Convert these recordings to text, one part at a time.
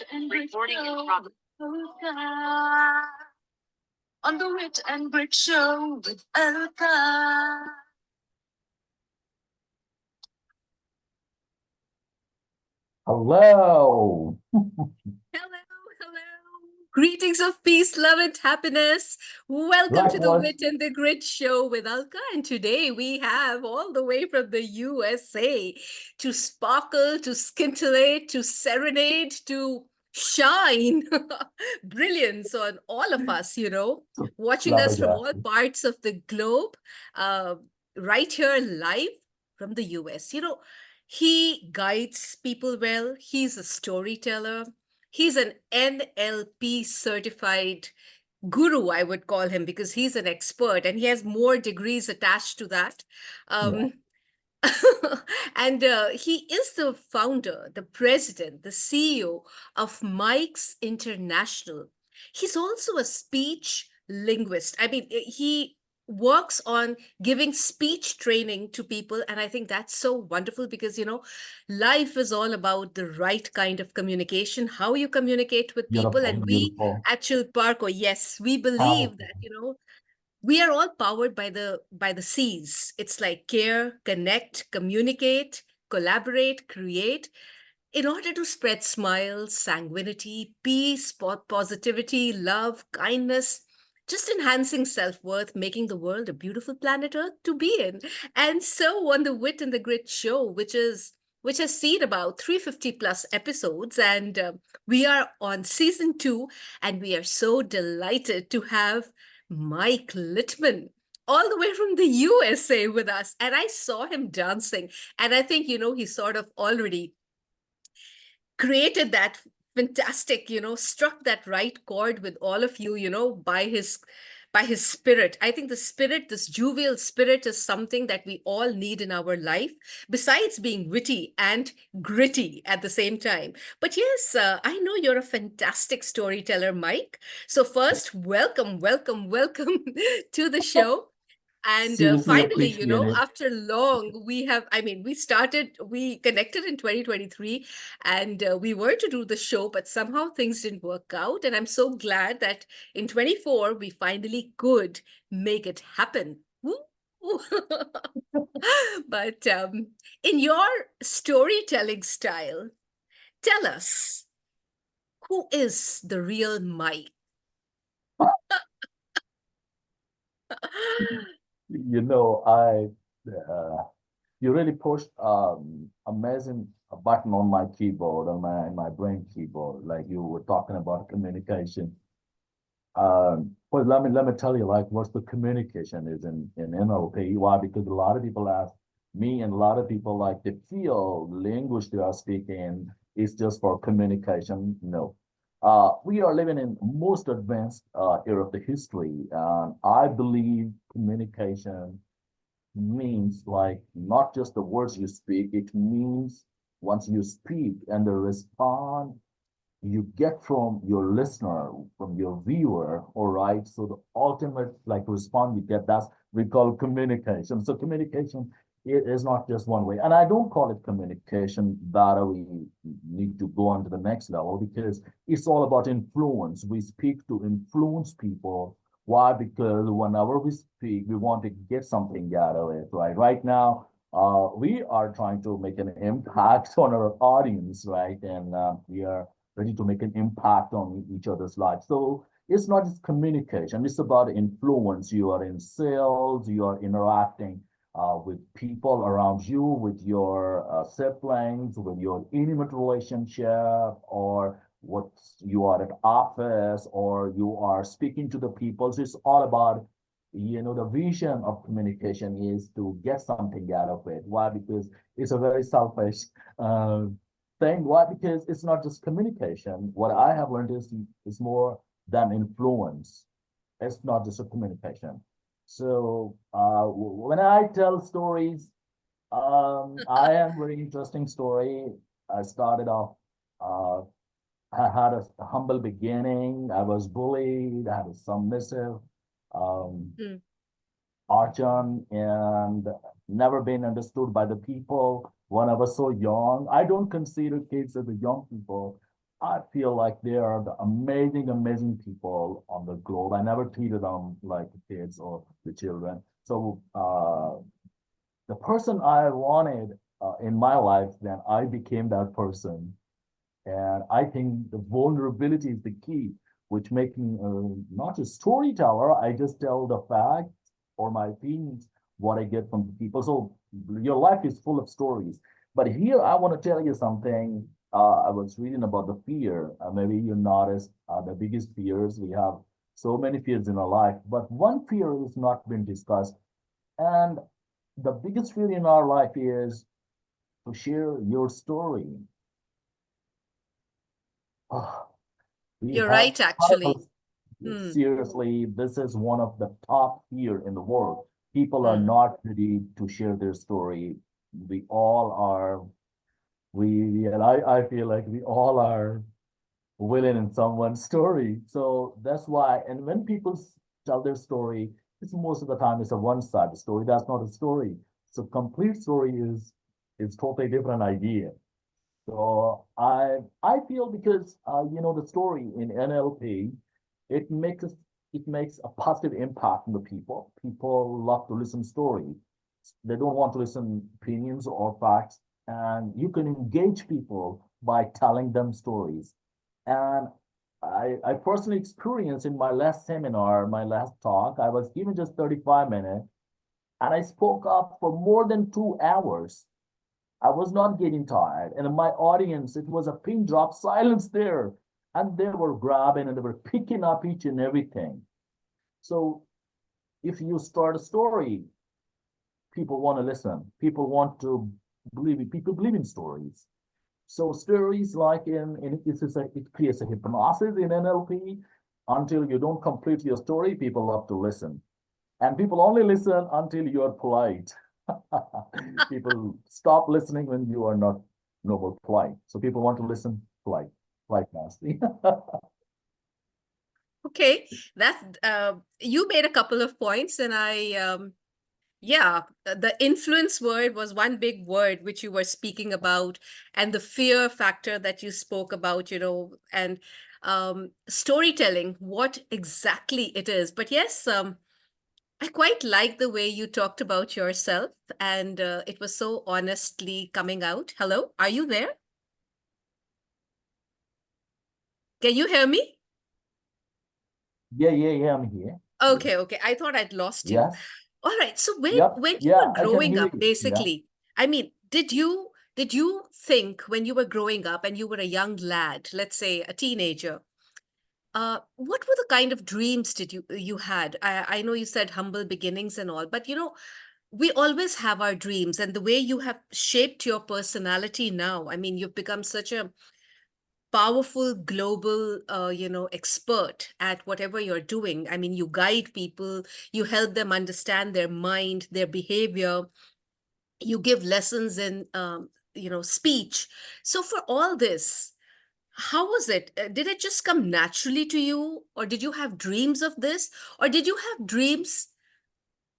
Wit and Grit Show. Alka. On the Wit and Grit Show with Alka. Hello. Hello, hello. Greetings of peace, love, and happiness. Welcome to the Likewise. Wit and the Grit Show with Alka. And today we have all the way from the USA to sparkle, to scintillate, to serenade, to shine brilliance on all of us, watching us from all Flabbergasted. parts of the globe, uh, right here live from the US. He guides people well. He's a storyteller. He's an NLP certified guru, I would call him, because he's an expert and he has more degrees attached to that. Yeah. Um, and he is the founder, the president, the CEO of Mike's International. He's also a speech linguist. I mean, he works on giving speech training to people. And I think that's so wonderful because, life is all about the right kind of communication, how you communicate with people. Beautiful, And we beautiful. at Chilparco, yes, we believe Powerful. that, we are all powered by the C's. It's like care, connect, communicate, collaborate, create, in order to spread smiles, sanguinity, peace, positivity, love, kindness, just enhancing self-worth, making the world a beautiful planet Earth to be in. And so on the Wit and the Grit show, which has seen about 350 plus episodes, and we are on season 2, and we are so delighted to have Mike Littman all the way from the USA with us. And I saw him dancing, and I think, he sort of already created that fantastic, struck that right chord with all of you, by his spirit. I think the spirit, this jovial spirit, is something that we all need in our life, besides being witty and gritty at the same time. But yes, I know you're a fantastic storyteller, Mike. So first, welcome, welcome, welcome to the show. And Seriously finally, appreciate it. after long, we connected in 2023, and we were to do the show, but somehow things didn't work out. And I'm so glad that in 24, we finally could make it happen. Woo! But in your storytelling style, tell us, who is the real Mike? You really pushed amazing button on my keyboard, on my brain keyboard, like you were talking about communication. Well, let me tell you, like, what's the communication is in NLP. Why? Because a lot of people ask me, and a lot of people, like, they feel language they are speaking is just for communication. No. We are living in most advanced era of the history. I believe communication means, like, not just the words you speak. It means once you speak and the respond you get from your listener, from your viewer, all right? So the ultimate, like, response you get, that's we call communication. So communication is not just one way. And I don't call it communication that we need to go on to the next level, because it's all about influence. We speak to influence people. Why? Because whenever we speak, we want to get something out of it, right? Right now, we are trying to make an impact on our audience, right? And we are ready to make an impact on each other's lives. So it's not just communication, it's about influence. You are in sales, you are interacting with people around you, with your siblings, with your intimate relationship, or what you are at office, or you are speaking to the people. So it's all about, the vision of communication is to get something out of it. Why? Because it's a very selfish uh, thing. Why? Because it's not just communication. What I have learned is more than influence. It's not just a communication. So when I tell stories, I am very interesting story. I started off. Uh, I had a humble beginning. I was bullied. I had a submissive. Um, Mm. Archon, and never been understood by the people when I was so young. I don't consider kids as the young people. I feel like they are the amazing, amazing people on the globe. I never treated them like the kids or the children. So the person I wanted in my life, then I became that person. And I think the vulnerability is the key, which make me not a storyteller. I just tell the facts or my feelings, what I get from the people. So your life is full of stories. But here I want to tell you something. I was reading about the fear. Maybe you noticed the biggest fears. We have so many fears in our life, but one fear has not been discussed. And the biggest fear in our life is to share your story. We You're have right, actually. Hmm. seriously, this is one of the top here in the world. People are Hmm. not ready to share their story. We all are, and I feel like we all are willing in someone's story. So that's why, and when people tell their story, it's most of the time it's a one-sided story. That's not a story. So complete story is totally different idea. So I feel because the story in NLP, it makes us it makes a positive impact on the people. People love to listen story. They don't want to listen opinions or facts. And you can engage people by telling them stories. And I personally experienced in my last seminar, my last talk, I was given just 35 minutes and I spoke up for more than 2 hours. I was not getting tired. And in my audience, it was a pin drop silence there. And they were grabbing and they were picking up each and everything. So if you start a story, people want to listen. People want to believe it. People believe in stories. So stories like it creates a hypnosis in NLP. Until you don't complete your story, people love to listen. And people only listen until you are polite. People stop listening when you are not noble polite. So people want to listen polite, polite nasty. Okay, that you made a couple of points, and yeah, the influence word was one big word which you were speaking about, and the fear factor that you spoke about, and storytelling, what exactly it is. But yes, I quite like the way you talked about yourself, and it was so honestly coming out. Hello, are you there? Can you hear me? Yeah, I'm here. Yeah. Okay, okay. I thought I'd lost you. Yes. All right. So when Yep. when you Yeah, were I can growing hear up, you. Yeah. basically, I mean, did you think when you were growing up and you were a young lad, let's say a teenager, what were the kind of dreams did you had? I know you said humble beginnings and all, but we always have our dreams, and the way you have shaped your personality now, I mean, you've become such a powerful global expert at whatever you're doing. I mean, you guide people, you help them understand their mind, their behavior, you give lessons in speech. So for all this, how was it? Did it just come naturally to you, or did you have dreams of this, or did you have dreams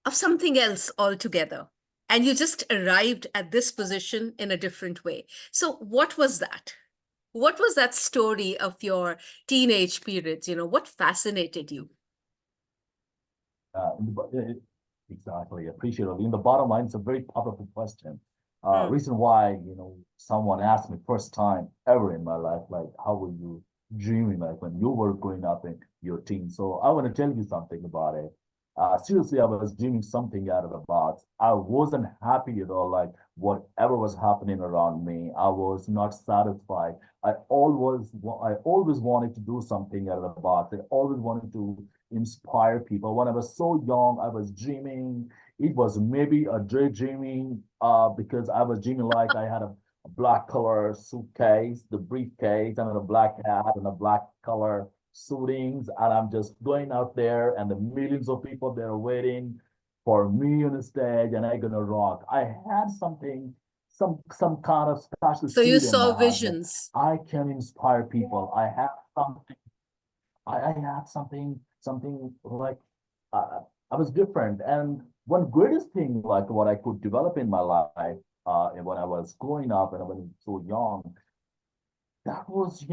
of something else altogether, and you just arrived at this position in a different way? So what was that? What was that story of your teenage periods? What fascinated you? In exactly. Appreciate it. In the bottom line, it's a very powerful question. Hmm. Reason why, someone asked me first time ever in my life, like, how were you dreaming like when you were growing up in your teens? So I want to tell you something about it. Seriously, I was dreaming something out of the box. I wasn't happy at all, like whatever was happening around me. I was not satisfied. I always wanted to do something out of the box. I always wanted to inspire people. When I was so young, I was dreaming. It was maybe a daydreaming because I was dreaming like I had a black color suitcase, the briefcase, and a black hat and a black color suitings. And I'm just going out there, and the millions of people there waiting for me on the stage, and I'm gonna rock. I had some kind of special So you seed in saw my heart that visions. I can inspire people. I had something like uh, I was different. And one greatest thing, like what I could develop in my life, and when I was growing up and I was so young, that was,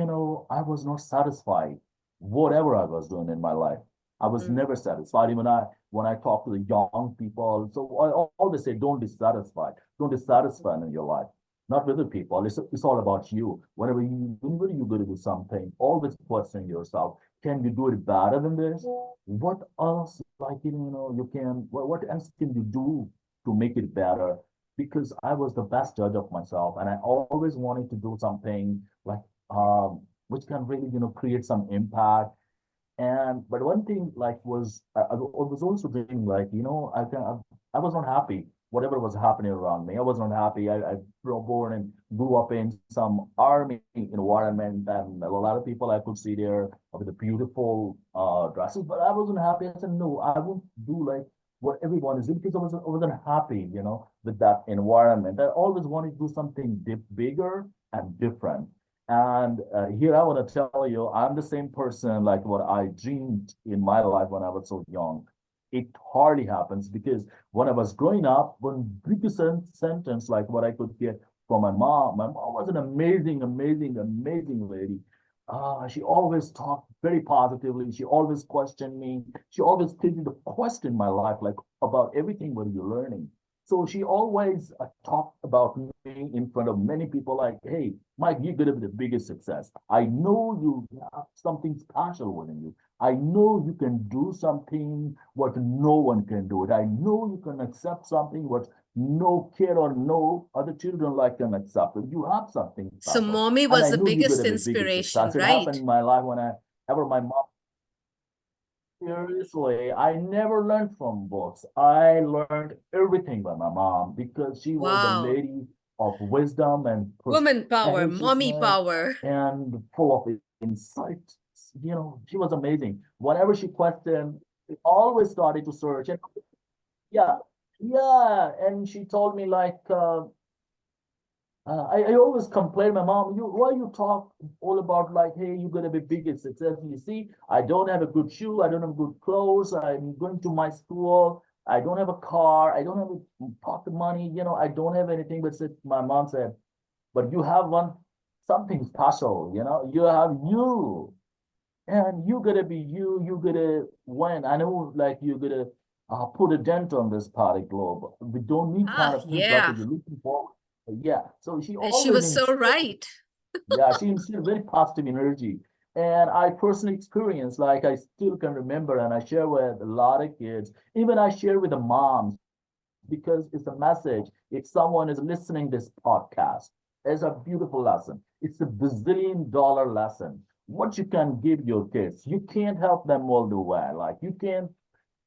I was not satisfied. Whatever I was doing in my life, I was Mm. never satisfied. Even when I talk to the young people, so I always say, don't be satisfied. Don't be satisfied in your life. Not with the people. It's all about you. Whenever you're going to do something, always question yourself. Can you do it better than this? What else, like, you can, what else can you do to make it better? Because I was the best judge of myself, and I always wanted to do something like which can really, create some impact. And but one thing like I was also doing like, I was not happy. Whatever was happening around me, I was not happy. I was born and grew up in some army environment, and a lot of people I could see there with the beautiful dresses, but I wasn't happy. I said, no, I won't do like what everyone is doing because I wasn't happy, with that environment. I always wanted to do something bigger and different. And here I want to tell you, I'm the same person like what I dreamed in my life when I was so young. It hardly happens because when I was growing up, one biggest sentence like what I could get from my mom was an amazing, amazing, amazing lady. She always talked very positively. She always questioned me. She always created a question in my life, like about everything what you're learning. So she always talked about me in front of many people like, hey, Mike, you're going to be the biggest success. I know you have something special within you. I know you can do something what no one can do it. I know you can accept something what no kid or no other children like can accept it. You have something So special. mommy And was I the know you're going biggest to be the biggest inspiration, success. It right? happened in my life when my mom. Seriously, I never learned from books. I learned everything by my mom because she was a Wow. lady of wisdom and Woman power, mommy perspicaciousness power. and full of insight. She was amazing. Whenever she questioned, we always started to search. And yeah, yeah. And she told me like, I always complain my mom, why you talk all about like, hey, you're gonna be biggest success. You see, I don't have a good shoe, I don't have good clothes, I'm going to my school, I don't have a car, I don't have a pocket money, I don't have anything. But my mom said, but you have something special, you have you, and you gotta be you, you gotta win. I know like you gotta put a dent on this party globe. We don't need kind Ah, of people like yeah. you're looking for. Yeah, so she And she always was so instilled, right. yeah, she instilled very positive energy. And I personally experienced, like I still can remember, and I share with a lot of kids. Even I share with the moms because it's a message. If someone is listening this podcast, it's a beautiful lesson. It's a bazillion-dollar lesson. What you can give your kids, you can't help them all the way. Like you can't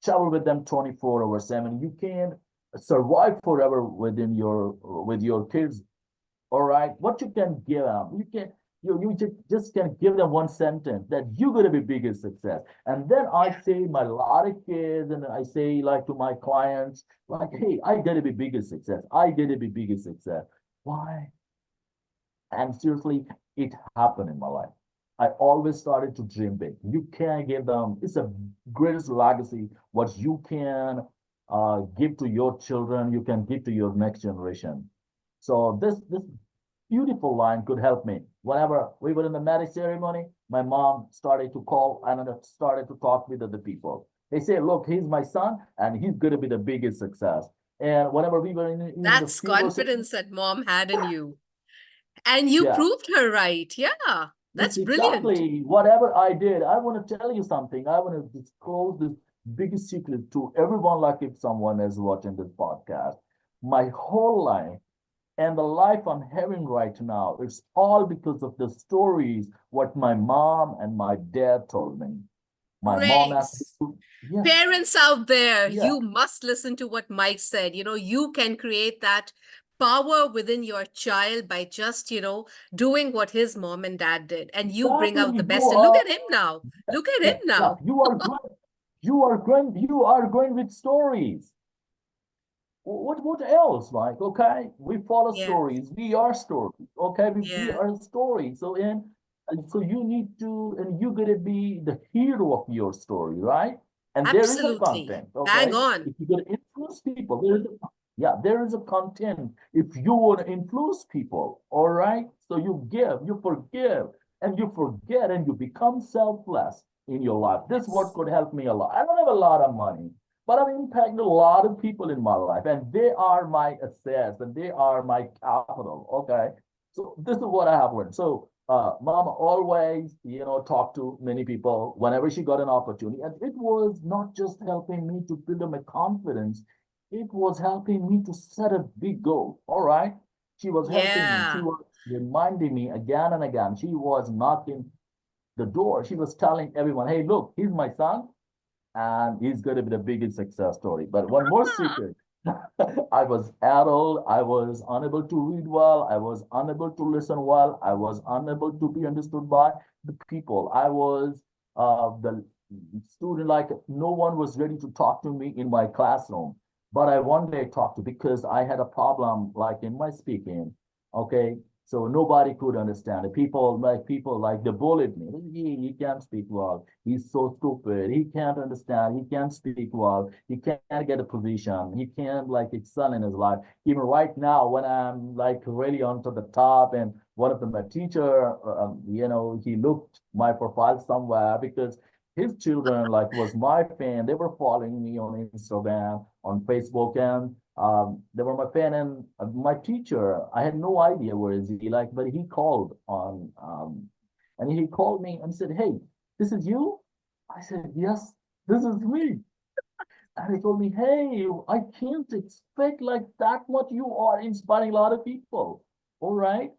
travel with them 24 over 7. You can't survive forever with your kids. All right, what you can give them, you just can give them one sentence that you're gonna be biggest success. And then I Yeah. say my lot of kids, and I say like to my clients, like, hey, I gotta be biggest success. I gotta be biggest success. Why? And seriously, it happened in my life. I always started to dream big. You can give them, it's a greatest legacy, what you can give to your children, you can give to your next generation. So this beautiful line could help me. Whenever we were in the marriage ceremony, my mom started to call and started to talk with other people. They say, look, he's my son and he's going to be the biggest success. And whenever we were in the That's funeral ceremony, confidence that mom had in you. And you yeah, proved her right. Yeah. it's That's brilliant. exactly whatever I did. I want to tell you something. I want to disclose this biggest secret to everyone, like if someone is watching this podcast. My whole life and the life I'm having right now, it's all because of the stories what my mom and my dad told me. My mom asked me Grace. to, yeah, Parents out there, yeah, you must listen to what Mike said. You can create that power within your child by just, doing what his mom and dad did. And you bring exactly. out the You best. And look are, at him now. Look at yeah, him yeah, now. you are going with stories. What else, Mike? Okay, we follow Yeah. stories. We are stories. Okay, we Yeah. are stories. So you need to, and you gotta be the hero of your story, right? And there is a Absolutely. content. Bang Okay, on. if you gonna influence people, there is a content. If you want to influence people, all right. So you give, you forgive, and you forget, and you become selfless in your life. This is what Yes. could help me a lot. I don't have a lot of money, but I've impacted a lot of people in my life, and they are my assets and they are my capital. Okay. So this is what I have learned. So Mama always, talk to many people whenever she got an opportunity. And it was not just helping me to build up my confidence, it was helping me to set a big goal. All right. She was helping me. She Yeah. was reminding me again and again. She was knocking the door. She was telling everyone, hey, look, he's my son, and he's going to be the biggest success story. But one more Ah, secret. I was adult. I was unable to read well. I was unable to listen well. I was unable to be understood by the people. I was the student, like no one was ready to talk to me in my classroom. But I one day talked to because I had a problem like in my speaking. Okay. So nobody could understand it. People like they bullied me. He can't speak well. He's so stupid. He can't understand. He can't speak well. He can't get a position. He can't like excel in his life. Even right now, when I'm like really onto the top, and one of my teacher, he looked my profile somewhere because his children like was my fan. They were following me on Instagram, on Facebook, and they were my fan. And my teacher, I had no idea where is he like, but he called on, and he called me and said, "Hey, this is you?" I said, "Yes, this is me." And he told me, "Hey, I can't expect like that much. You are inspiring a lot of people. All right.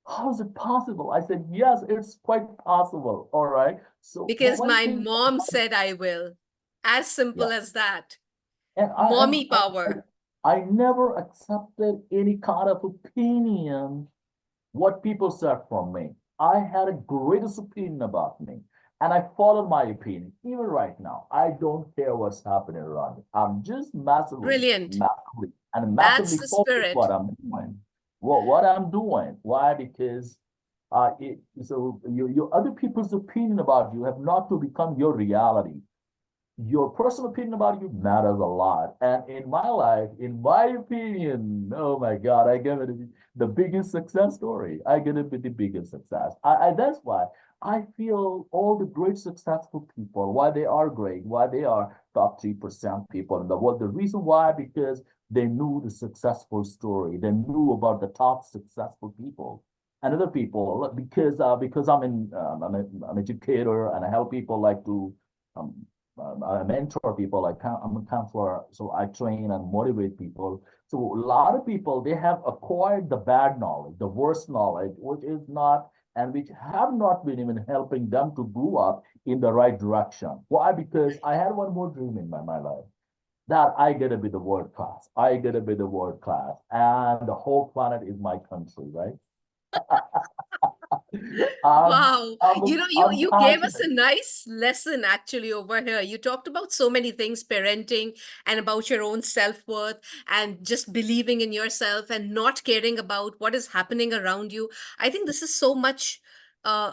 How is it possible?" I said, "Yes, it's quite possible." All right. So because one my thing, mom said I will. As yeah. simple as that. And Mommy power. I never accepted any kind of opinion what people said from me. I had a greatest opinion about me, and I followed my opinion. Even right now, I don't care what's happening around me. I'm just Brilliant. That's massively the focused spirit. what I'm doing. What I'm doing. Why? Because your other people's opinion about you have not to become your reality. Your personal opinion about you matters a lot. And in my life, in my opinion, oh my God, I give it the biggest success story. I get it with the biggest success. That's why I feel all the great successful people, why they are great, why they are top 3% people in the world. The reason why, because they knew the successful story. They knew about the top successful people. And other people, because I'm an educator and I help people like to um, I mentor people. I'm a counselor, so I train and motivate people. So a lot of people they have acquired the bad knowledge, the worst knowledge, which is not and which have not been even helping them to grow up in the right direction. Why? Because I had one more dream in my life that I get to be the world class. I get to be the world class, and the whole planet is my country, right? I'm, Wow. You I'm, know, you I'm you gave us passionate. a nice lesson actually over here. You talked about so many things, parenting and about your own self-worth and just believing in yourself and not caring about what is happening around you. I think this is so much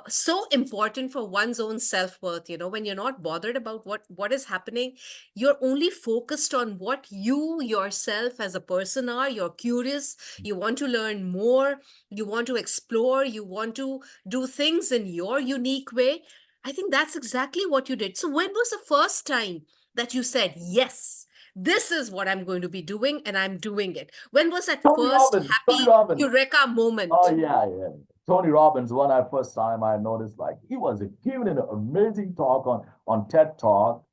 so important for one's own self-worth, when you're not bothered about what is happening, you're only focused on what you yourself as a person are. You're curious, you want to learn more, you want to explore, you want to do things in your unique way. I think that's exactly what you did. So, when was the first time that you said, yes, this is what I'm going to be doing and I'm doing it? When was that Tony first Robbins, Tony happy Robbins. eureka Oh moment? yeah, yeah. Tony Robbins, when I first time I noticed, like he was giving an amazing talk on TED Talk.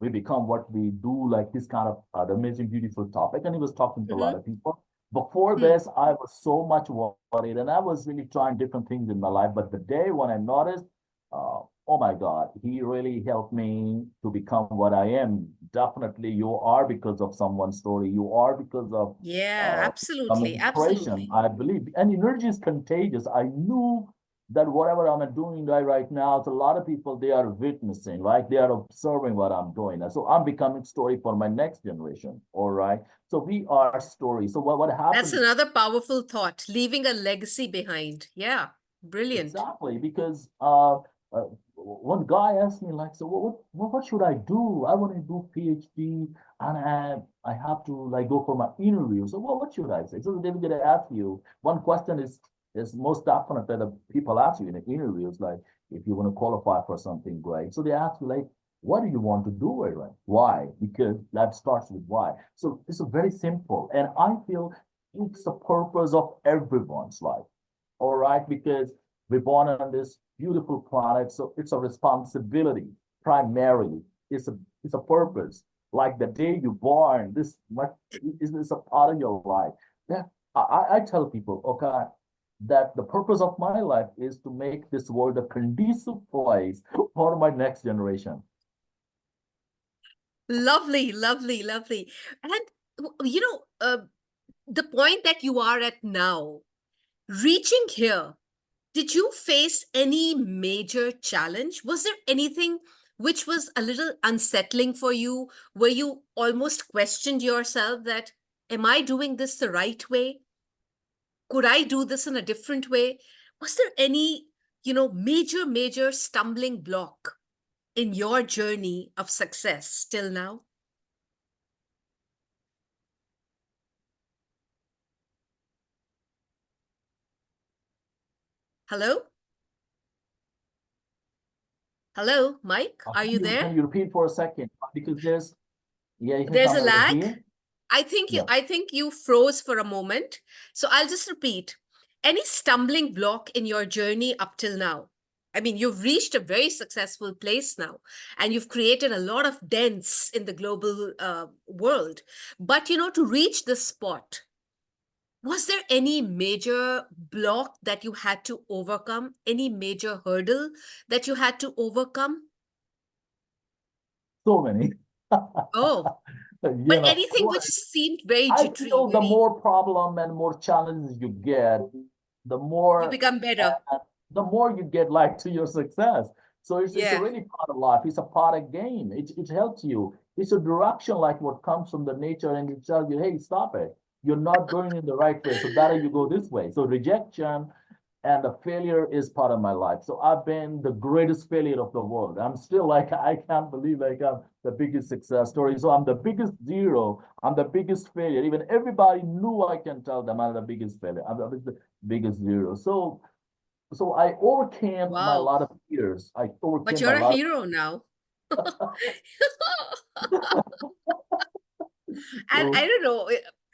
We become what we do, like this kind of amazing, beautiful topic, and he was talking to a lot Hmm. of people. Before Hmm. this, I was so much worried, and I was really trying different things in my life. But the day when I noticed, oh my God, he really helped me to become what I am. Definitely, you are because of someone's story. You are because of Yeah, uh, some absolutely. inspiration, Absolutely. I believe. And energy is contagious. I knew that whatever I'm doing right now, it's a lot of people, they are witnessing, right? They are observing what I'm doing. And so I'm becoming story for my next generation. All right. So we are story. So what That's happens another powerful thought, leaving a legacy behind. Yeah, brilliant. exactly? Because one guy asked me like, so what should I do? I want to do PhD and I have to like go for my interview. So what should I say? So they're going to ask you one question It's most definitely the people ask you in the interviews, like if you want to qualify for something great. So they ask you like, what do you want to do it? Right? Why? Because that starts with why. So it's a very simple. And I feel it's the purpose of everyone's life. All right, because we're born on this beautiful planet, so it's a responsibility primarily. It's a purpose. Like the day you're born, this what is a part of your life. Yeah, I tell people, okay, that the purpose of my life is to make this world a conducive place for my next generation. Lovely, lovely, lovely. And the point that you are at now, reaching here, did you face any major challenge? Was there anything which was a little unsettling for you, where you almost questioned yourself that, am I doing this the right way? Could I do this in a different way? Was there any, major stumbling block in your journey of success till now? Hello? Hello, Mike? Are Can you you there? can you repeat for a second? Because there's yeah, you think There's I'm a able to lag. hear? Yeah. I think you froze for a moment. So I'll just repeat. Any stumbling block in your journey up till now? I mean, you've reached a very successful place now, and you've created a lot of dents in the global world. But to reach this spot, was there any major block that you had to overcome? Any major hurdle that you had to overcome? So many. Oh, You but know, anything which seemed very I jittery, feel the very, more problem and more challenges you get, the you more become better. the more you get like to your success. So it's a Yeah. really part of life. It's a part of game. It helps you. It's a direction like what comes from the nature and it tells you, hey, stop it. You're not going in the right way. So better you go this way. So rejection and the failure is part of my life. So I've been the greatest failure of the world. I'm still like I can't believe like I'm the biggest success story. So I'm the biggest zero. I'm the biggest failure. Even everybody knew I can tell them I'm the biggest failure. I'm the biggest zero. So I overcame my Wow. lot of fears. I But overcame my you're a lot hero now. of And I so don't know,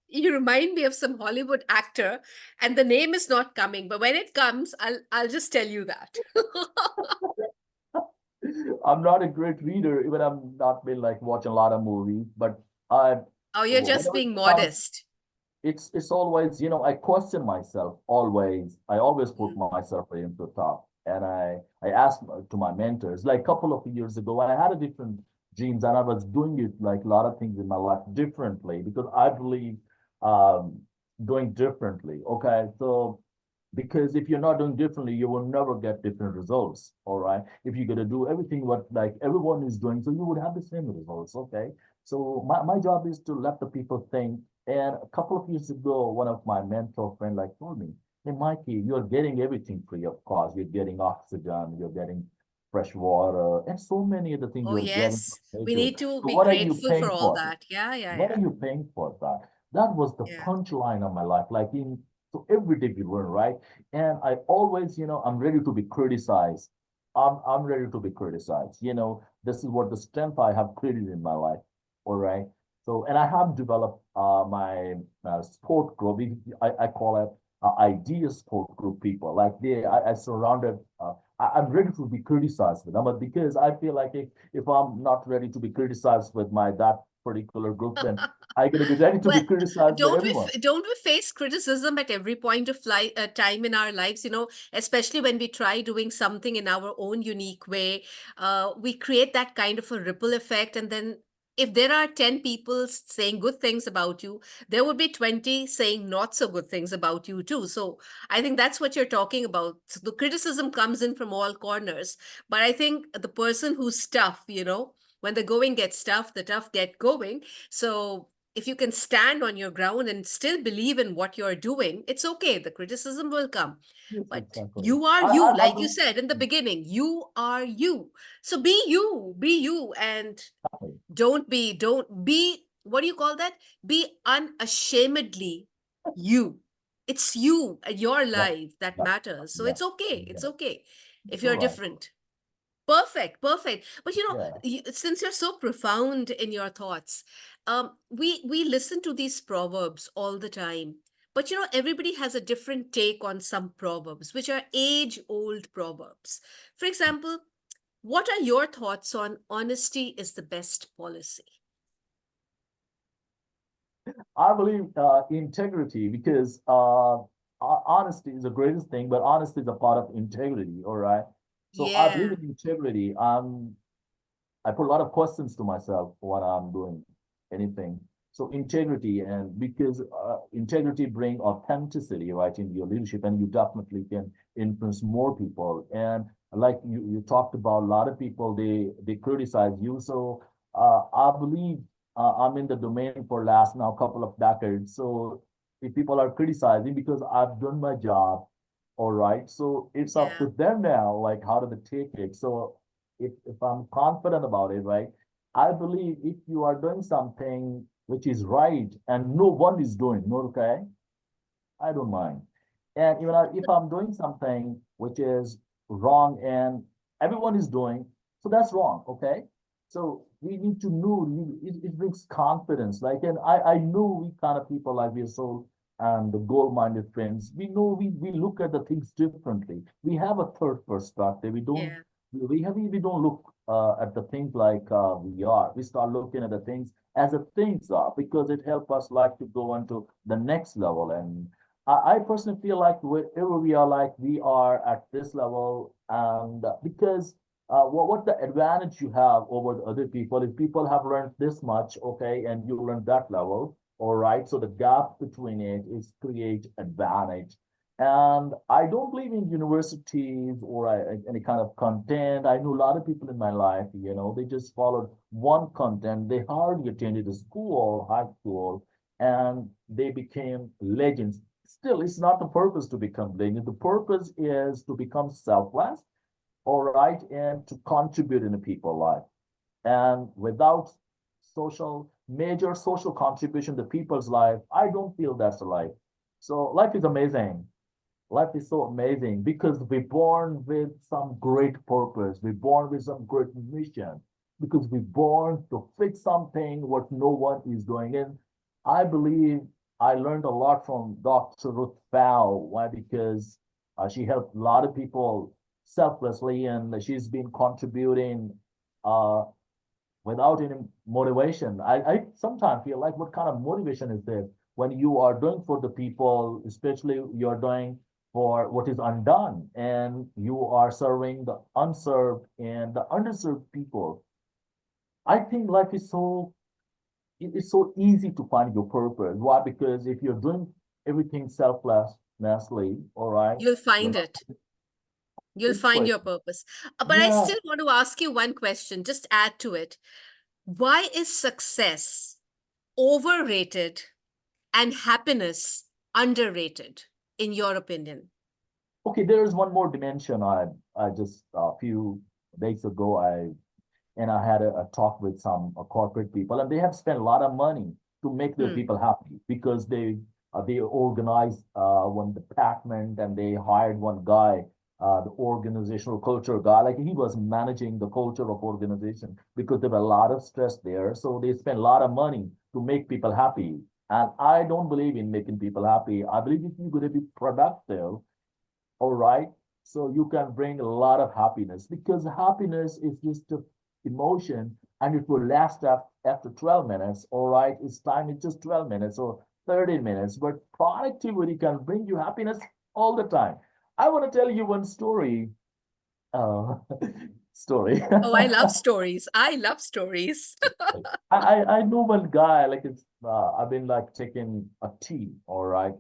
you remind me of some Hollywood actor, and the name is not coming, but when it comes, I'll just tell you that. I'm not a great reader, even I'm not been like watching a lot of movies, but I Oh, you're just whenever it being comes modest. it's always, I question myself always. I always put Mm. myself into the top. And I asked to my mentors, like a couple of years ago, I had a different dreams and I was doing it like a lot of things in my life differently because I believe um doing differently. Okay. So because if you're not doing differently, you will never get different results. All right. If you're gonna do everything what like everyone is doing, so you would have the same results. Okay. So my job is to let the people think. And a couple of years ago, one of my mentor friend like told me, "Hey, Mikey, you're getting everything free of cost. You're getting oxygen, you're getting fresh water, and so many of the things Oh, you're getting yes. from We nature. need to So be what are you grateful for paying all for? that. Yeah, yeah, What are yeah. you paying for that? That was the Yeah. punchline of my life. Like in so every day we learn, right? And I always, I'm ready to be criticized. I'm ready to be criticized. This is what the strength I have created in my life. All right. So, and I have developed my sport group. I call it idea sport group people. Like I surrounded. I'm ready to be criticized with them, but because I feel like if I'm not ready to be criticized with my that particular group, then I'm gonna be ready to be Well, criticized with everyone. don't we face criticism at every point of time in our lives? Especially when we try doing something in our own unique way, we create that kind of a ripple effect, and then if there are 10 people saying good things about you, there would be 20 saying not so good things about you too. So I think that's what you're talking about. So the criticism comes in from all corners, but I think the person who's tough, when the going gets tough, the tough get going. So if you can stand on your ground and still believe in what you're doing, it's okay. The criticism will come. Yes, But exactly. you are you, I like you believe said in the beginning, you are you. So be you, and exactly. don't be, what do you call that? Be unashamedly you. It's you, your Yeah, life that yeah, matters. So yeah, it's okay. yeah. It's okay if So you're right. different. Perfect, perfect. But Yeah. since you're so profound in your thoughts, we listen to these proverbs all the time. But everybody has a different take on some proverbs, which are age-old proverbs. For example, what are your thoughts on honesty is the best policy? I believe integrity because honesty is the greatest thing, but honesty is a part of integrity. All right. So I believe Yeah, in integrity. I put a lot of questions to myself when I'm doing anything. So integrity, and because integrity bring authenticity, right, in your leadership, and you definitely can influence more people. And like you talked about, a lot of people they criticize you. So I believe I'm in the domain for last now couple of decades. So if people are criticizing because I've done my job, all right. So it's up yeah, to them now, like how do they take it? So if I'm confident about it, right? I believe if you are doing something which is right and no one is doing, no, okay, I don't mind. And even if I'm doing something which is wrong and everyone is doing, so that's wrong, okay? So we need to know, it brings confidence. Like, and I know we kind of people like we're so and the goal-minded friends, we know we look at the things differently. We have a third perspective. yeah, We don't look at the things like we are. We start looking at the things as the things are because it helps us like to go into the next level. And I personally feel like wherever we are, like we are at this level, and because what the advantage you have over the other people, if people have learned this much, okay, and you learn that level, all right, so the gap between it is create advantage. And I don't believe in universities or any kind of content. I know a lot of people in my life, they just followed one content. They hardly attended a school, high school, and they became legends. Still, it's not the purpose to become legend. The purpose is to become selfless, all right, and to contribute in a people's life. And without major social contribution to people's life, I don't feel that's a life. So life is amazing. Life is so amazing because we're born with some great purpose. We're born with some great mission because we're born to fix something what no one is doing. And I believe I learned a lot from Dr. Ruth Fow. Why? Because she helped a lot of people selflessly, and she's been contributing uh, without any motivation. I sometimes feel like what kind of motivation is this when you are doing for the people, especially you're doing for what is undone and you are serving the unserved and the underserved people. I think life is it's so easy to find your purpose. Why? Because if you're doing everything selflessly, all right, you'll you're find not, it. You'll it's find quite, your purpose. But I yeah. still want to ask you one question, just add to it. Why is success overrated and happiness underrated, in your opinion? Okay, there is one more dimension. I just a few days ago I had a talk with some corporate people, and they have spent a lot of money to make their Hmm. people happy because they organized one department and they hired one guy, the organizational culture guy, like he was managing the culture of organization because there were a lot of stress there. So they spent a lot of money to make people happy. And I don't believe in making people happy. I believe if you're going to be productive, all right, so you can bring a lot of happiness because happiness is just an emotion and it will last after 12 minutes. All right, it's time, it's just 12 minutes or 30 minutes, but productivity can bring you happiness all the time. I want to tell you one story. uh story. Oh, I love stories. I love stories. I know one guy, like it's I've been like taking a tea, all right,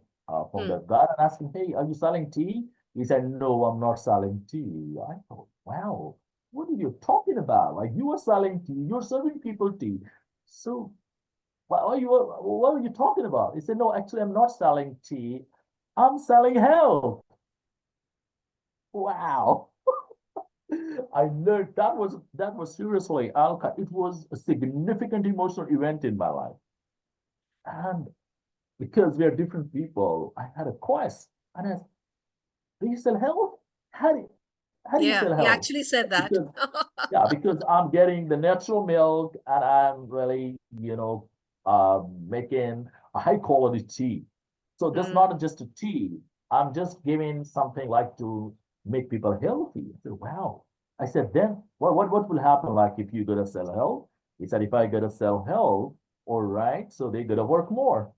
from Hmm. that guy and asking, hey, are you selling tea? He said, no, I'm not selling tea. I thought, wow, what are you talking about? Like you are selling tea, you're serving people tea. So what are you talking about? He said, no, actually, I'm not selling tea. I'm selling health. Wow. I learned that was seriously Alka. It was a significant emotional event in my life. And because we are different people. I had a quest, and I asked, do you sell health? How do you, how do you Yeah, sell he health? actually said that. Because yeah, because I'm getting the natural milk and I'm really, making a high quality tea. So that's Mm, not just a tea. I'm just giving something like to make people healthy. I said, wow. I said, then what will happen like if you gotta sell health? He said, if I gotta sell health, all right, so they gotta work more.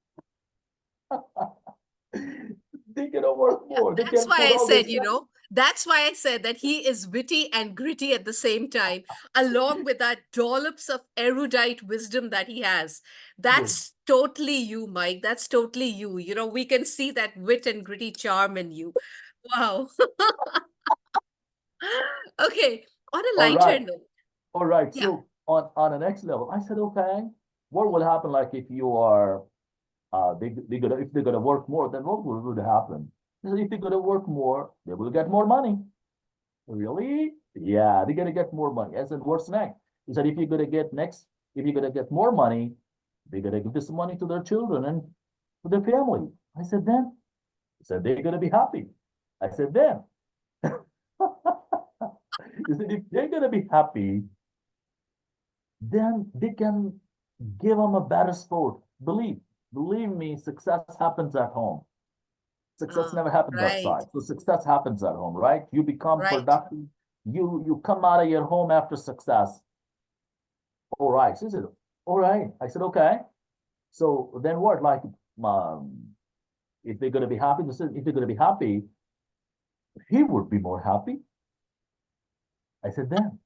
They gotta work yeah, more. They that's can why put I all said, this. that's why I said that he is witty and gritty at the same time, along with that dollops of erudite wisdom that he has. That's totally you, Mike. That's totally you. We can see that wit and gritty charm in you. Wow. Okay, on a All lighter right. note. All right. Yeah. So on the next level, I said, okay, what will happen like if you are they gonna if they're gonna work more, then what would happen? He said, if they're gonna work more, they will get more money. Really? Yeah, they're gonna get more money. I said, what's next? He said, if you're gonna get more money, they're gonna give this money to their children and to their family. I said, then? He said, they're gonna be happy. I said, then. He said, if they're gonna be happy, then they can give them a better sport. Believe me, success happens at home. Success Ah, never happens right, outside. So success happens at home, right? You become right. productive. You come out of your home after success. All right. So he said, all right. I said, okay. So then what? Like, um, if they're gonna be happy, if they're gonna be happy, he would be more happy. I said, then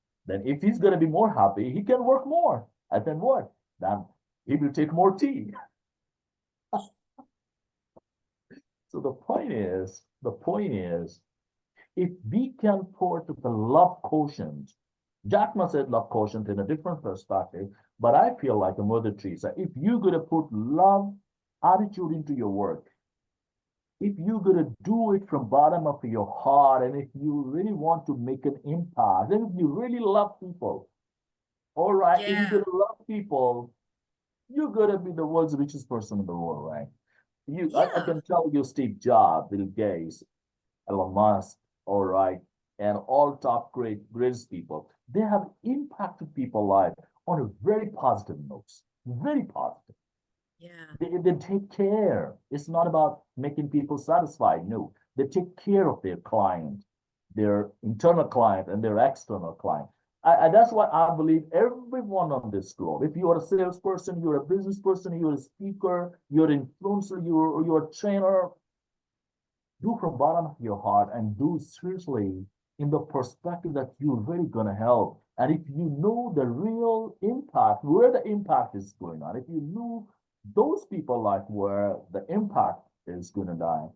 if he's gonna be more happy, he can work more. And then what? Then he will take more tea. So the point is, if we can put the love quotient, Jack Ma said love quotient in a different perspective, but I feel like a Mother Teresa, if you're going to put love attitude into your work, if you're going to do it from bottom of your heart, and if you really want to make an impact, and if you really love people, all right, if you're Yeah, going to love people, you're going to be the world's richest person in the world, right? I yeah, can tell you Steve Jobs, Bill Gates, Elon Musk, all right, and all top greatest people, they have impacted people's life on a very positive notes, very positive. yeah. They take care. It's not about making people satisfied. No, they take care of their client, their internal client and their external client. That's why I believe everyone on this globe, if you are a salesperson, you're a business person, you're a speaker, you're an influencer, you're a trainer, do from bottom of your heart and do seriously in the perspective that you're really going to help. And if you know the real impact, where the impact is going on, if you know those people like where the impact is going to die,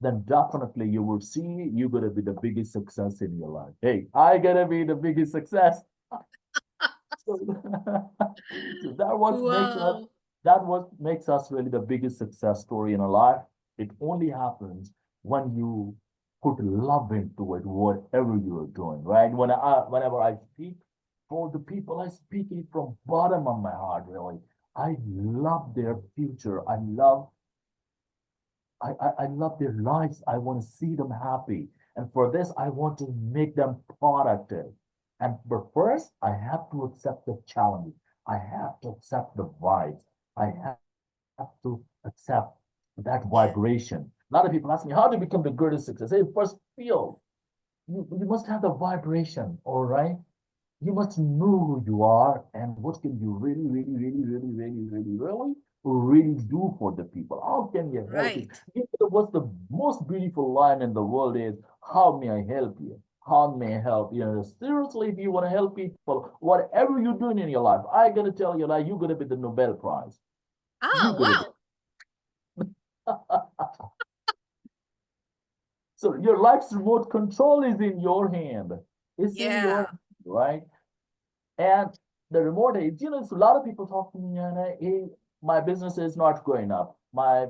then definitely you will see you're going to be the biggest success in your life. Hey, I got to be the biggest success. So, so Wow. that what makes us really the biggest success story in our life. It only happens when you put love into it, whatever you are doing, right? Whenever I speak for the people, I speak it from bottom of my heart, really. I love their future. I love their lives. I want to see them happy. And for this, I want to make them productive. But first, I have to accept the challenge. I have to accept the vibes. I have to accept that Yeah, vibration. A lot of people ask me, how to become the greatest success? Hey, first feel. You must have the vibration, all right? You must know who you are and what can you really do for the people. How can you help it? right. What's the most beautiful line in the world is, how may I help you? How may I help you? Seriously, if you want to help people, whatever you're doing in your life, I gotta tell you, like, you're gonna be the Nobel Prize. You're Oh, gonna be. wow. So your life's remote control is in your hand. It's in your Yeah, hand, right? And the remote is, a lot of people talk to me and hey, my business is not going up. My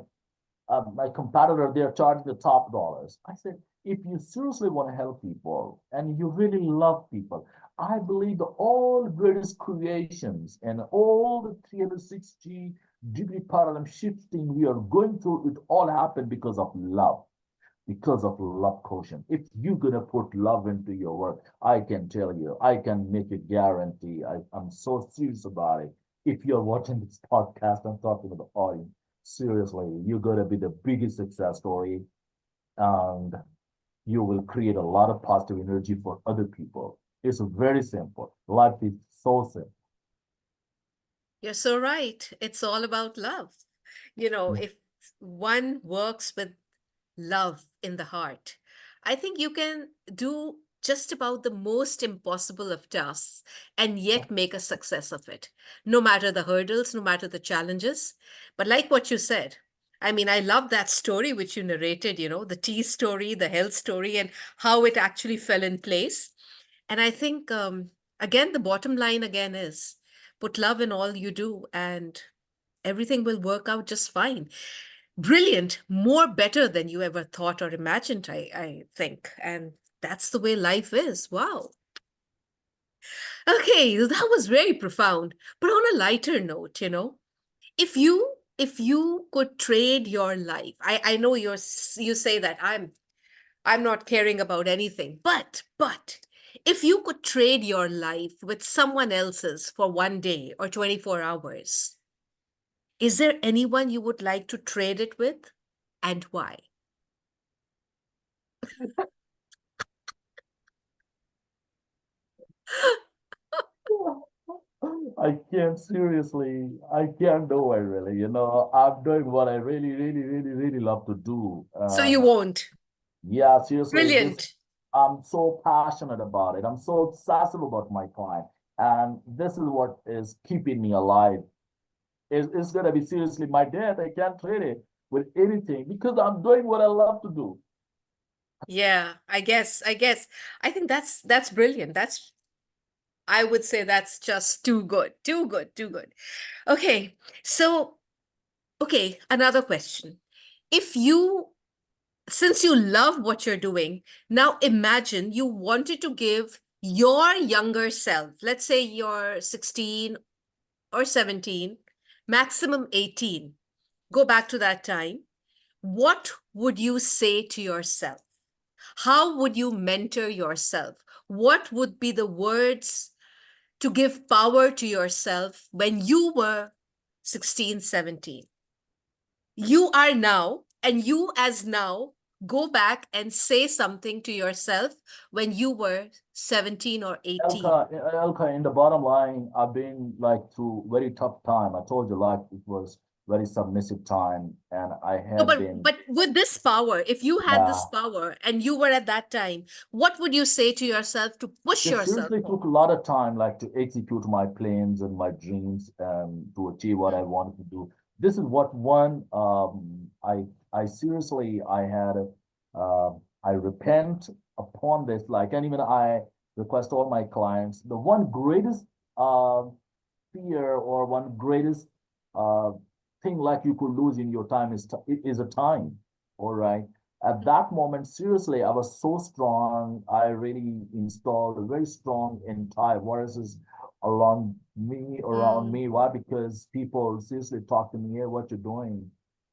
competitor, they're charging the top dollars. I said, if you seriously want to help people and you really love people, I believe the all greatest creations and all the 360 degree paradigm shifting we are going through, it all happened because of love, because of love quotient. If you're gonna put love into your work, I can tell you, I can make a guarantee. I'm so serious about it. If you're watching this podcast, I'm talking to the audience. Seriously, you're gonna be the biggest success story, and you will create a lot of positive energy for other people. It's very simple. Life is so simple. You're so right. It's all about love. You know, Mm. if one works with love in the heart, I think you can do just about the most impossible of tasks and yet make a success of it, no matter the hurdles, no matter the challenges. But like what you said, I mean, I love that story which you narrated, you know, the tea story, the health story, and how it actually fell in place. And I think, again, the bottom line again is put love in all you do, and everything will work out just fine. Brilliant, more better than you ever thought or imagined, I think. And that's the way life is. Wow. Okay, that was very profound. But on a lighter note, you know, if you could trade your life, I know you say that I'm not caring about anything, but if you could trade your life with someone else's for 1 day or 24 hours, is there anyone you would like to trade it with, and why? I can't seriously, I can't do it really. I'm doing what I really, really, really, really love to do. So you And won't. yeah, seriously, Brilliant. I'm so passionate about it. I'm so obsessive about my client. And this is what is keeping me alive. It's gonna be seriously my death. I can't trade it with anything because I'm doing what I love to do. Yeah, I guess. I think that's brilliant. That's I would say that's just too good. Too good, too good. Okay. So, okay, another question. If you Since you love what you're doing, now imagine you wanted to give your younger self, let's say you're 16 or 17, maximum 18, go back to that time. What would you say to yourself? How would you mentor yourself? What would be the words to give power to yourself when you were 16, 17? You are now, and you as now, go back and say something to yourself when you were 17 or 18. Elka, in the bottom line, I've been like through very tough time. I told you like it was very submissive time, and I No, had but been, but with this power, if you had this yeah. power and you were at that time, what would you say to yourself to push It yourself seriously took a forward? lot of time, like to execute my plans and my dreams, to achieve what I Mm, wanted to do. This is what one I seriously I had I repent upon this, like, and even I request all my clients. The one greatest uh, fear or one greatest uh, thing like you could lose in your time is a time. All right. At mm, that moment, seriously, I was so strong. I really installed a very strong entire viruses around mm. me. Why? Because people seriously talk to me, hey, what you're doing?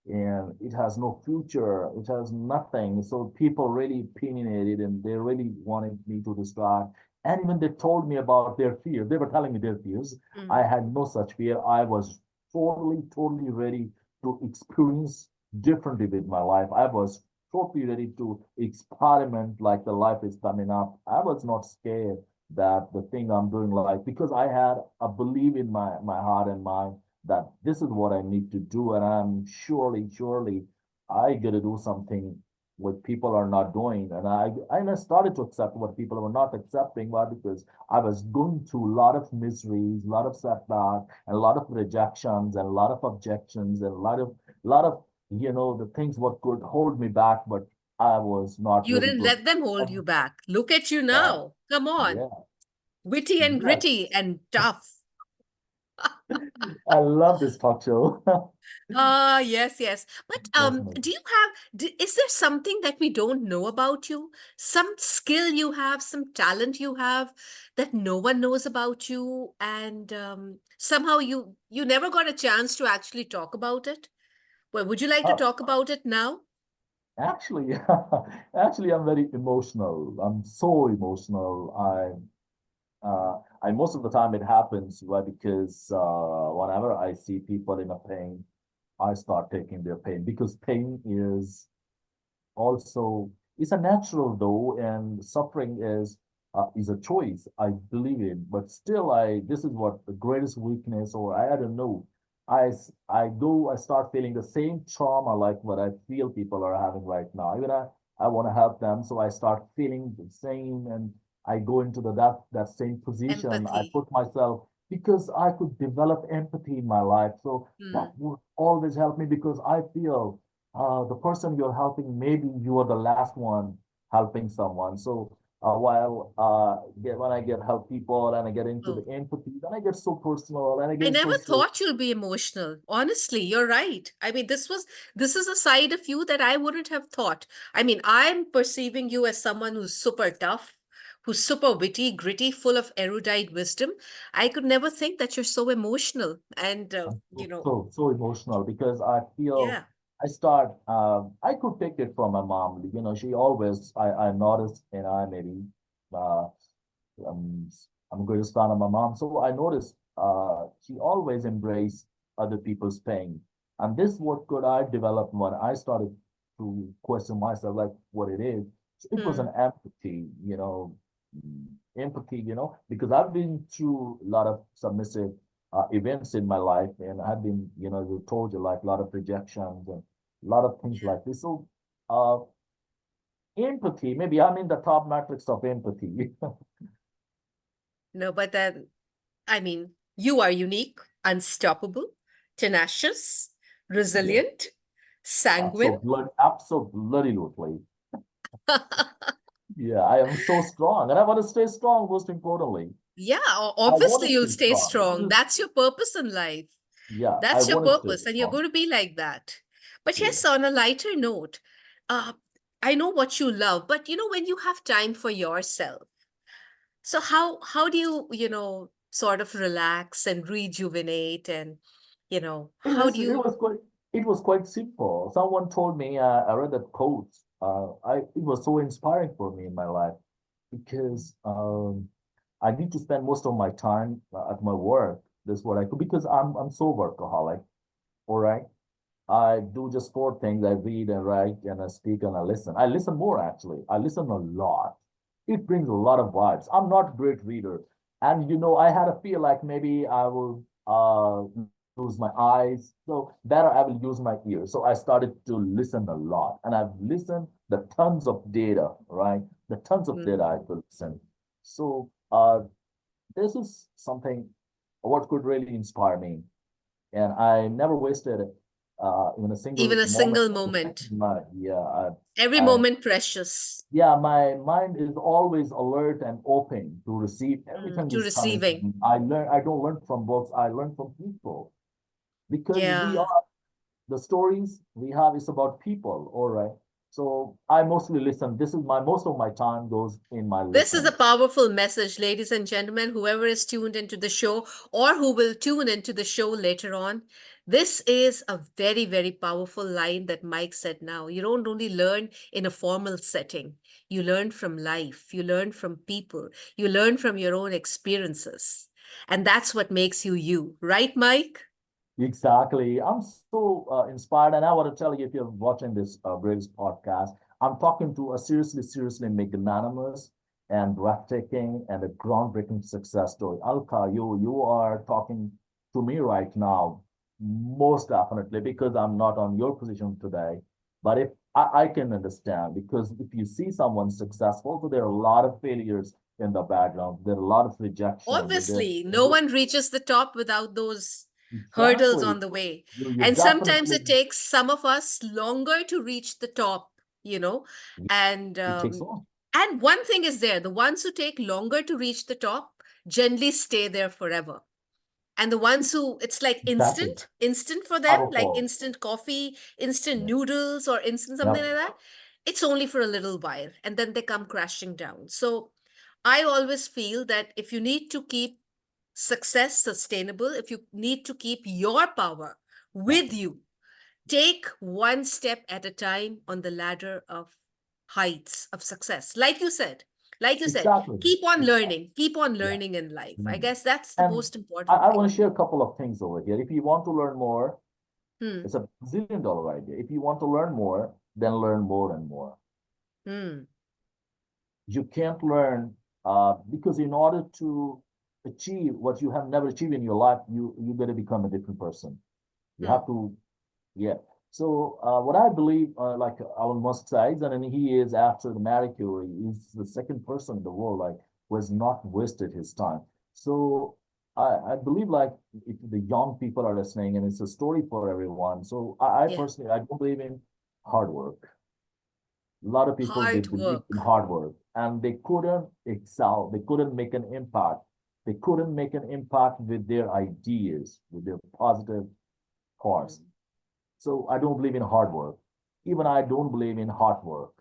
And it has no future. It has nothing. So people really opinionated and they really wanted me to distract. And even they told me about their fear. They were telling me their fears. I Mm. had no such fear. I was totally, totally ready to experience differently with my life. I was totally ready to experiment like the life is coming up. I was not scared that the thing I'm doing like because I had a belief in my heart and mind that this is what I need to do, and I'm surely I gotta do something what people are not doing. And I started to accept what people were not accepting. Why? Because I was going through a lot of miseries, a lot of setback, and a lot of rejections, and a lot of objections, and a lot of the things what could hold me back, but I was not You ready didn't to let them hold accept you back. Look at you that. now. Come on. Yeah. Witty and Yes. gritty and tough. I love this talk show. Yes, yes. But Definitely. do you have, is there something that we don't know about you? Some skill you have, some talent you have that no one knows about you, and somehow you never got a chance to actually talk about it? Well, would you like to Uh, talk about it now? actually, actually, I'm very emotional. I'm so emotional. I most of the time it happens, right? Because whenever I see people in a pain, I start taking their pain because pain is also it's a natural though, and suffering is a choice. I believe in, but still, I this is what the greatest weakness, or I don't know. I start feeling the same trauma like what I feel people are having right now. Even I want to help them, so I start feeling the same, and I go into that same position. I Empathy. put myself because I could develop empathy in my life, so that Hmm. would always help me because I feel the person you're helping, maybe you are the last one helping someone. So when I get help people and I get into Oh. the empathy, then I get so personal and I I get so never serious. thought you'll be emotional. Honestly, you're right. I mean, this is a side of you that I wouldn't have thought. I mean, I'm perceiving you as someone who's super tough, who's super witty, gritty, full of erudite wisdom. I could never think that you're so emotional. And I'm so emotional because I feel yeah. I could take it from my mom. You know, she always I noticed and I maybe uh um, I'm a greatest fan of my mom. So I noticed she always embraced other people's pain. And this what could I develop when I started to question myself, like what it is. It was an Hmm. empathy, empathy, because I've been through a lot of submissive events in my life, and I've been, you told you like a lot of rejections and a lot of things Yeah. like this. So uh, empathy, maybe I'm in the top matrix of empathy. No, but then, I mean, you are unique, unstoppable, tenacious, Yeah. resilient, sanguine. Absolutely. Yeah, I am so strong and I want to stay strong, most importantly. Yeah, I want obviously to you'll stay stay strong strong. because, That's your purpose in life. yeah, I That's your want to stay purpose, and you're strong. going to be like that. But Yeah. yes, on a lighter note, uh, I know what you love, but when you have time for yourself, so how do you, sort of relax and rejuvenate, and how do you? It was quite simple. Someone told me, I read that quote. It was so inspiring for me in my life because I need to spend most of my time at my work. That's what I could because I'm so workaholic. All right. I do just four things. I read and write and I speak and I listen. I listen more actually. I listen a lot. It brings a lot of vibes. I'm not a great reader. And I had a feel like maybe I will lose my eyes. So better I will use my ears. So I started to listen a lot. And I've listened the tons of data, right? The tons of data Mm. I could listen. So this is something what could really inspire me, and I never wasted even a Even single a moment. single moment, every I, moment precious, yeah, my mind is always alert and open to receive everything to is coming to receiving. me. I don't learn from books. I learn from people because we Yeah. are the stories we have is about people. All right. So I mostly listen. This is my most of my time goes in my This is a listening. powerful message, ladies and gentlemen, whoever is tuned into the show or who will tune into the show later on. This is a very, very powerful line that Mike said now. You don't only learn in a formal setting, you learn from life, you learn from people, you learn from your own experiences. And that's what makes you you, right, Mike? Exactly. I'm so inspired, and I want to tell you if you're watching this greatest podcast, I'm talking to a seriously magnanimous and breathtaking and a groundbreaking success story. Alka, you are talking to me right now, most definitely, because I'm not on your position today. But if I can understand, because if you see someone successful, so there are a lot of failures in the background, there are a lot of rejection, Obviously, no one reaches the top without those hurdles exactly. on the way. You And sometimes definitely it takes some of us longer to reach the top, you know. And it takes on. and one thing is there, the ones who take longer to reach the top generally stay there forever. And the ones who it's like Exactly. instant for them, like Powerful. instant coffee, instant Yeah. noodles, or instant something Yep. like that, it's only for a little while and then they come crashing down. So I always feel that if you need to keep success sustainable, if you need to keep your power with Exactly. you, take one step at a time on the ladder of heights of success. Like you said, Exactly. Exactly. keep on Yeah. learning in life. I Mm. guess that's the And most I, important I thing. want to share a couple of things over here. If you want to learn more, Hmm. it's a $1 zillion idea. If you want to learn more, then learn more and more. Hmm. You can't learn because in order to achieve what you have never achieved in your life, you got to become a different person. You Hmm. have to, yeah. So what I believe, like Elon Musk says, and then he is after the Marie Curie, he's the second person in the world like who has not wasted his time. So I believe like if the young people are listening, and it's a story for everyone. So I Yeah. personally I don't believe in hard work. A lot of people they Hard believe in work. hard work and they couldn't excel, they couldn't make an impact, they couldn't make an impact with their ideas, with their positive thoughts. Hmm. So I don't believe in hard work. Even I don't believe in hard work.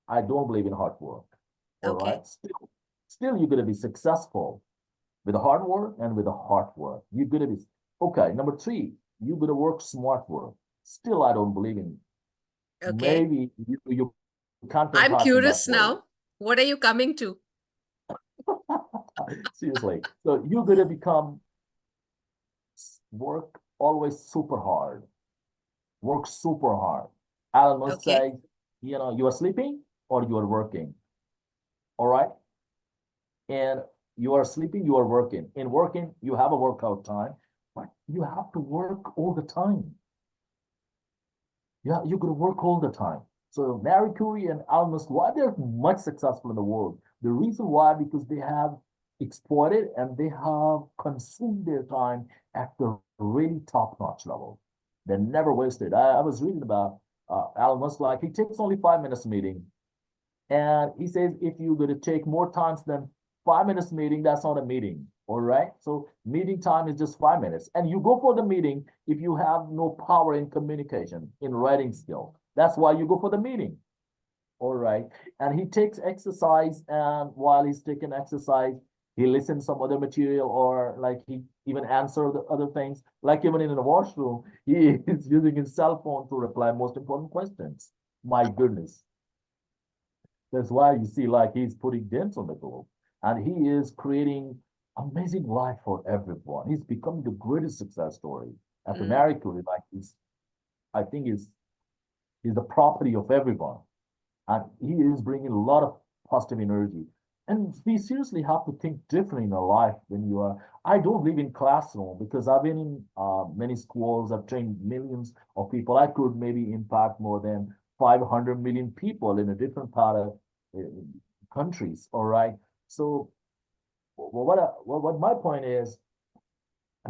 I don't believe in hard work. All Okay. right. Still you're gonna be successful with the hard work and with the hard work. You're gonna be okay. Number three, you're gonna work smart work. Still, I don't believe in Okay. maybe you can't I'm impact in that curious way. now. What are you coming to? Seriously. So you're gonna become work always super hard. Work super hard. Alan must Okay. say, you are sleeping or you are working. All right. And you are sleeping, you are working. In working, you have a workout time, but you have to work all the time. Yeah, you're gonna work all the time. So Marie Curie and Almus, why they're much successful in the world? The reason why, because they have exploited and they have consumed their time at the really top-notch level. They never wasted. I was reading about Elon Musk, like he takes only 5 minutes meeting, and he says if you're going to take more times than 5 minutes meeting, that's not a meeting. All right. So meeting time is just 5 minutes. And you go for the meeting if you have no power in communication, in writing skill. That's why you go for the meeting. All right. And he takes exercise, and while he's taking exercise, he listens some other material, or like he even answer the other things. Like even in the washroom, he is using his cell phone to reply most important questions. My goodness. That's why you see like he's putting dents on the globe, and he is creating amazing life for everyone. He's becoming the greatest success story. After Mm. Marie Curie, like I think he's the property of everyone, and he is bringing a lot of positive energy. And we seriously have to think differently in our life when you are. I don't live in classroom because I've been in many schools. I've trained millions of people. I could maybe impact more than 500 million people in a different part of uh, countries. All right. So what my point is,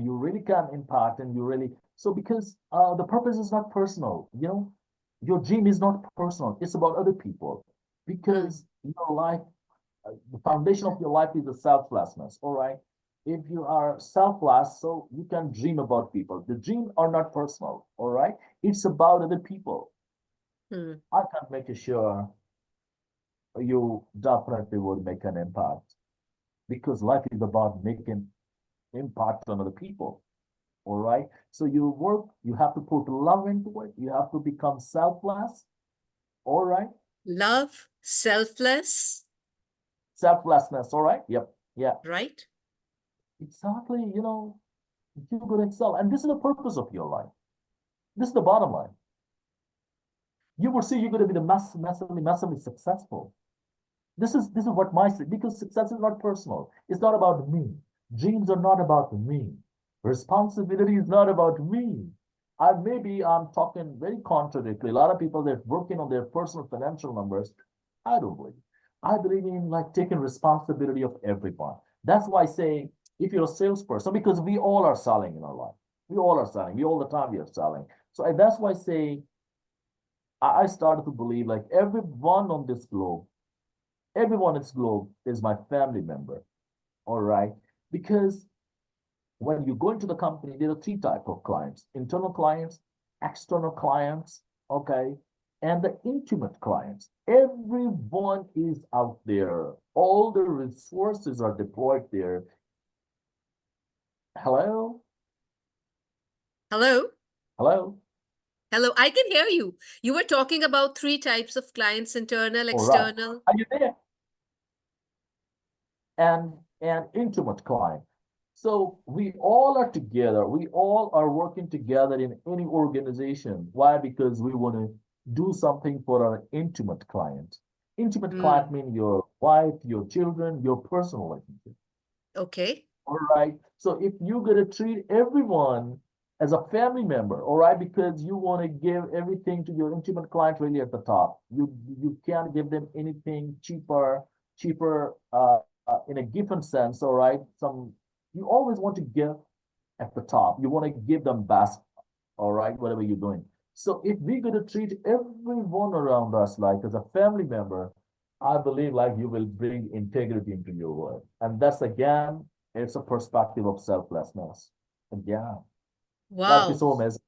you really can impact, and you really so because the purpose is not personal. Your dream is not personal. It's about other people Mm. because your life, the foundation of your life is the selflessness. All right. If you are selfless, so you can dream about people. The dream are not personal. All right. It's about other people. Mm. I can make sure you definitely would make an impact because life is about making impact on other people. All right. So you work, you have to put love into it. You have to become selfless. All right. Love, selfless, Selflessness. All right. Yep. Yeah. right? Exactly. You're going to excel. And this is the purpose of your life. This is the bottom line. You will see you're going to be the massively successful. This is what my because success is not personal. It's not about me. Dreams are not about me. Responsibility is not about me. I'm talking very contradictory. A lot of people they're working on their personal financial numbers. I don't believe. I believe in like taking responsibility of everyone. That's why I say if you're a salesperson, because we all are selling in our life. We all are selling. We all the time we are selling. So that's why I say I started to believe like everyone on this globe is my family member. All right. Because when you go into the company, there are three types of clients: internal clients, external clients, okay, and the intimate clients. Everyone is out there. All the resources are deployed there. Hello? Hello? Hello? Hello, I can hear you. You were talking about three types of clients, internal, All right. external. Are you there? And intimate client. So we all are together. We all are working together in any organization. Why? Because we want to do something for our intimate client. Intimate client Hmm. means your wife, your children, your personal relationship. Okay. All right. So if you're gonna treat everyone as a family member, all right, because you want to give everything to your intimate client really at the top. You can't give them anything cheaper in a given sense, all right. You always want to give at the top. You want to give them best, all right, whatever you're doing. So if we're going to treat everyone around us like as a family member, I believe like you will bring integrity into your work. And that's again, it's a perspective of selflessness. Again, life is Wow. so amazing.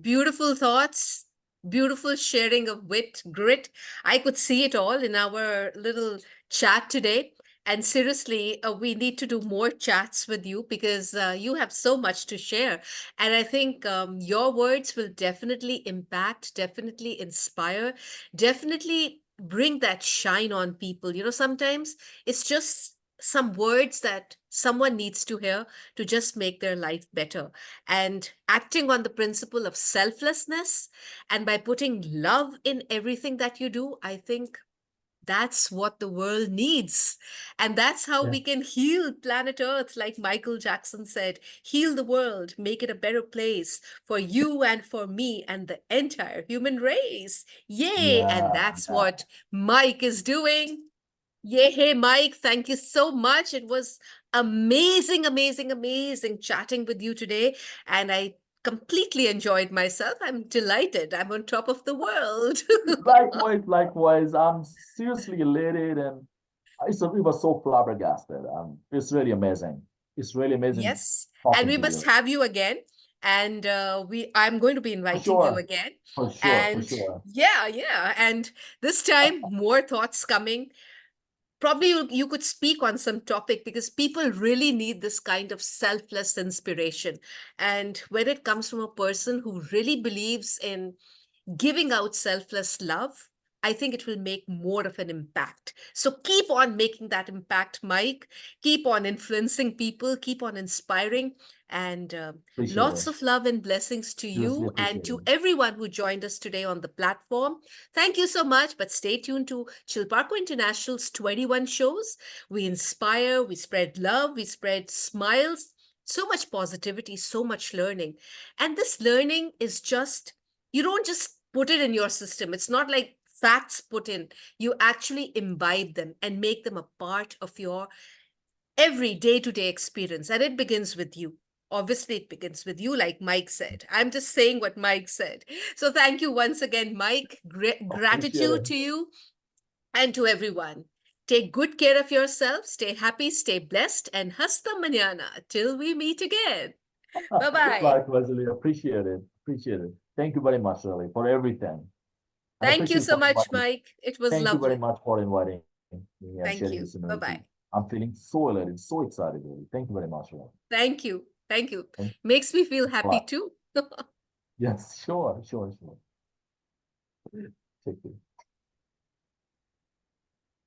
Beautiful thoughts, beautiful sharing of wit, grit. I could see it all in our little chat today. And seriously, we need to do more chats with you because you have so much to share. And I think your words will definitely impact, definitely inspire, definitely bring that shine on people. You know, sometimes it's just some words that someone needs to hear to just make their life better, and acting on the principle of selflessness and by putting love in everything that you do, I think that's what the world needs. And that's how Yeah. we can heal planet Earth, like Michael Jackson said, heal the world, make it a better place for you and for me and the entire human race. Yay! And Yeah, that's yeah. what Mike is doing. Yeah, hey, Mike, thank you so much. It was amazing, amazing, amazing chatting with you today. And I completely enjoyed myself. I'm delighted. I'm on top of the world. Likewise, likewise. I'm seriously elated and we were so flabbergasted. It's really amazing. It's really amazing Yes. And talking we to must you. have you again. And I'm going to be For inviting you sure. again. For sure. For And sure. yeah, yeah. And this time, more thoughts coming. Probably you could speak on some topic because people really need this kind of selfless inspiration. And when it comes from a person who really believes in giving out selfless love, I think it will make more of an impact. So keep on making that impact, Mike. Keep on influencing people, keep on inspiring, and Appreciate lots it. of love and blessings to Seriously you and appreciate to it. everyone who joined us today on the platform. Thank you so much, but stay tuned to Chilparko International's 21 shows. We inspire, we spread love, we spread smiles, so much positivity, so much learning. And this learning is just, you don't just put it in your system. It's not like facts put in. You actually imbibe them and make them a part of your every day to day experience. And it begins with you. Obviously, it begins with you, like Mike said. I'm just saying what Mike said. So, thank you once again, Mike. Appreciate Gratitude it. to you and to everyone. Take good care of yourself, stay happy, stay blessed, and hasta mañana till we meet again. Bye bye. Likewise, really appreciate it. Appreciate it. Thank you very much, really, for everything. And Thank you appreciate so for much, inviting. Mike. It was Thank you very lovely. much for inviting me and Thank sharing you. this Bye energy. bye. I'm feeling so elated, so excited, really. Thank you very much, really. Thank you. Thank you. Thank Makes me feel you a happy lot. too. Yes, sure, sure, sure. Take care.